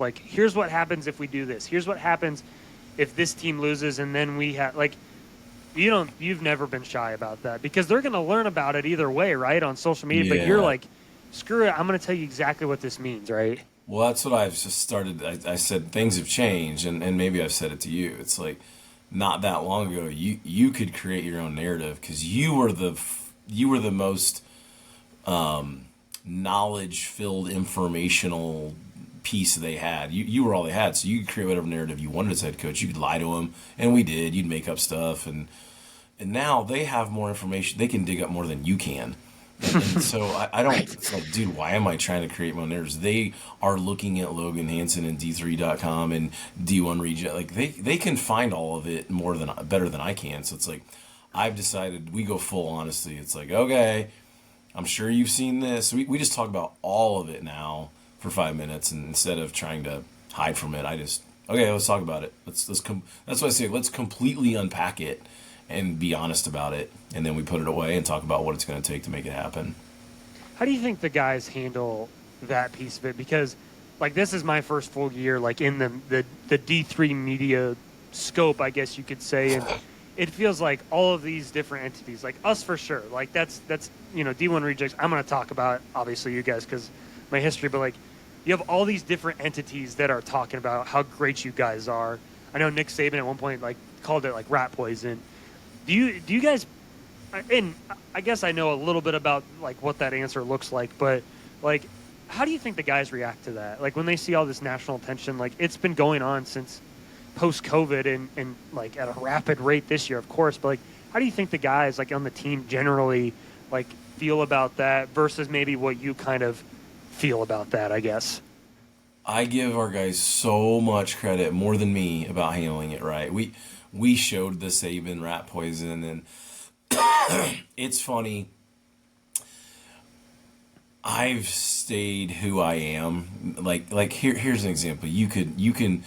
like, here's what happens if we do this. Here's what happens if this team loses, and then we have like you've never been shy about that because they're going to learn about it either way, right, on social media. But you're Yeah. like, screw it, I'm going to tell you exactly what this means, right? Well, that's what I've just started. I said things have changed, and maybe I've said it to you. It's like not that long ago, you could create your own narrative because you were the most knowledge filled informational piece they had. You were all they had, so you could create whatever narrative you wanted as head coach. You could lie to them, and we did. You'd make up stuff, and now they have more information. They can dig up more than you can. And so I don't. It's like, dude, why am I trying to create my own narratives? They are looking at Logan Hansen and D3.com and D1 Region. Like they can find all of it better than I can. So it's like I've decided we go full honesty. It's like, okay, I'm sure you've seen this. We just talk about all of it now for 5 minutes, and instead of trying to hide from it, I just okay, let's talk about it. That's what I say. Let's completely unpack it and be honest about it, and then we put it away and talk about what it's going to take to make it happen. How do you think the guys handle that piece of it? Because, like, this is my first full year, like, in the D3 media scope, I guess you could say, and it feels like all of these different entities, like us for sure, like that's D1 Rejects. I'm going to talk about obviously you guys because my history, but like you have all these different entities that are talking about how great you guys are. I know Nick Saban at one point like called it like rat poison. Do you guys? And I guess I know a little bit about like what that answer looks like, but like, how do you think the guys react to that? Like when they see all this national attention, like it's been going on since post COVID and like at a rapid rate this year, of course. But like, how do you think the guys like on the team generally like feel about that versus maybe what you kind of feel about that? I guess. I give our guys so much credit, more than me, about handling it right. We showed the Saban rat poison, and it's funny. I've stayed who I am. Here's an example. You can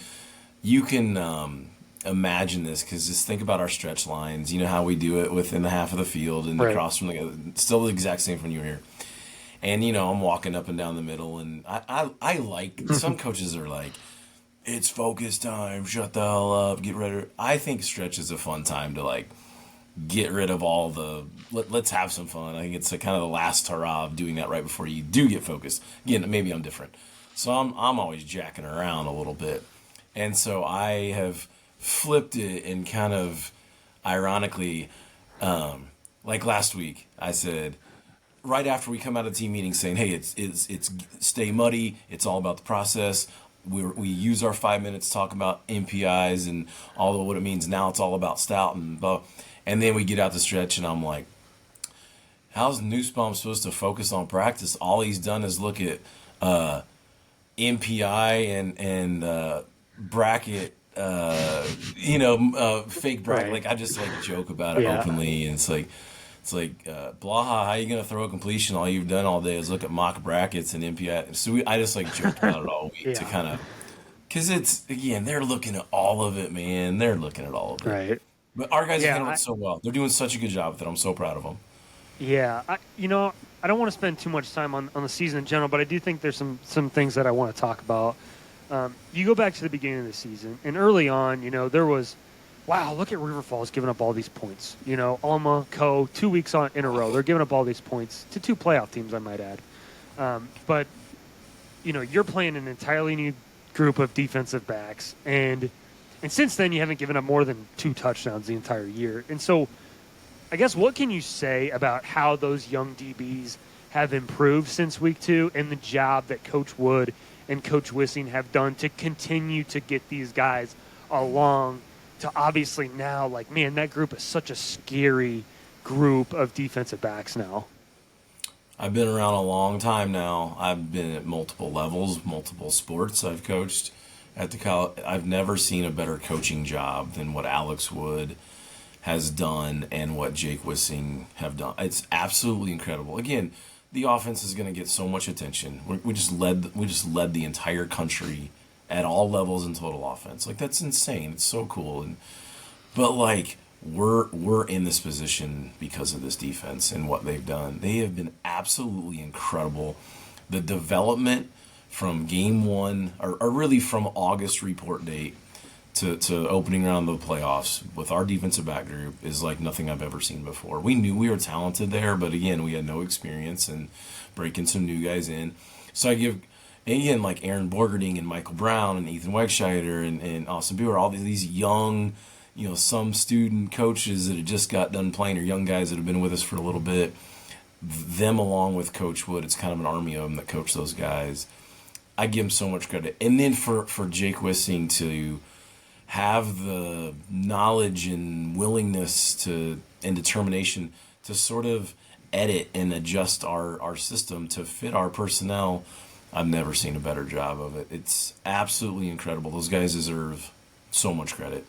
imagine this because just think about our stretch lines. You know how we do it within the half of the field and Right. across from still the exact same when you were here. And I'm walking up and down the middle, and I like some coaches are like, it's focus time, shut the hell up, get rid of. I think stretch is a fun time to like get rid of all let's have some fun. I think it's kind of the last hurrah of doing that right before you do get focused. Again, maybe I'm different, so I'm always jacking around a little bit, and so I have flipped it and kind of ironically, like last week, I said right after we come out of team meeting saying, hey, it's stay muddy. It's all about the process. We use our 5 minutes to talk about MPIs and all of what it means. Now it's all about stout and blah. And then we get out the stretch, and I'm like, how's Nussbaum supposed to focus on practice? All he's done is look at MPI and bracket, fake bracket. Right. Like I just like joke about it Yeah. openly, and it's like Blaha, how you gonna throw a completion? All you've done all day is look at mock brackets and MPI. So I just like joked about it all week to Yeah. kind of, because it's again they're looking at all of it, man. They're looking at all of it. Right. But our guys Yeah. handle it so well. They're doing such a good job with it. I'm so proud of them. Yeah, I don't want to spend too much time on the season in general, but I do think there's some things that I want to talk about. You go back to the beginning of the season, and early on, there was, wow, look at River Falls giving up all these points. Alma, Co, 2 weeks in a row, they're giving up all these points to two playoff teams, I might add. But you're playing an entirely new group of defensive backs, and since then you haven't given up more than 2 touchdowns the entire year, and so. I guess what can you say about how those young DBs have improved since week 2 and the job that Coach Wood and Coach Wissing have done to continue to get these guys along to obviously now, like, man, that group is such a scary group of defensive backs now. I've been around a long time now. I've been at multiple levels, multiple sports I've coached at the college. I've never seen a better coaching job than what Alex Wood has done and what Jake Wissing have done. It's absolutely incredible. Again, the offense is going to get so much attention. We just led the entire country at all levels in total offense. Like that's insane. It's so cool. But like we're in this position because of this defense and what they've done. They have been absolutely incredible. The development from game one, or really from August report date to opening round of the playoffs with our defensive back group is like nothing I've ever seen before. We knew we were talented there, but again, we had no experience and breaking some new guys in. So I give, again, like Aaron Borgerding and Michael Brown and Ethan Wegscheider and Austin Buer, all these young, some student coaches that had just got done playing, or young guys that have been with us for a little bit. Them along with Coach Wood, it's kind of an army of them that coach those guys. I give him so much credit. And then for Jake Wissing to have the knowledge and willingness and determination to sort of edit and adjust our system to fit our personnel, I've never seen a better job of it. It's absolutely incredible. Those guys deserve so much credit.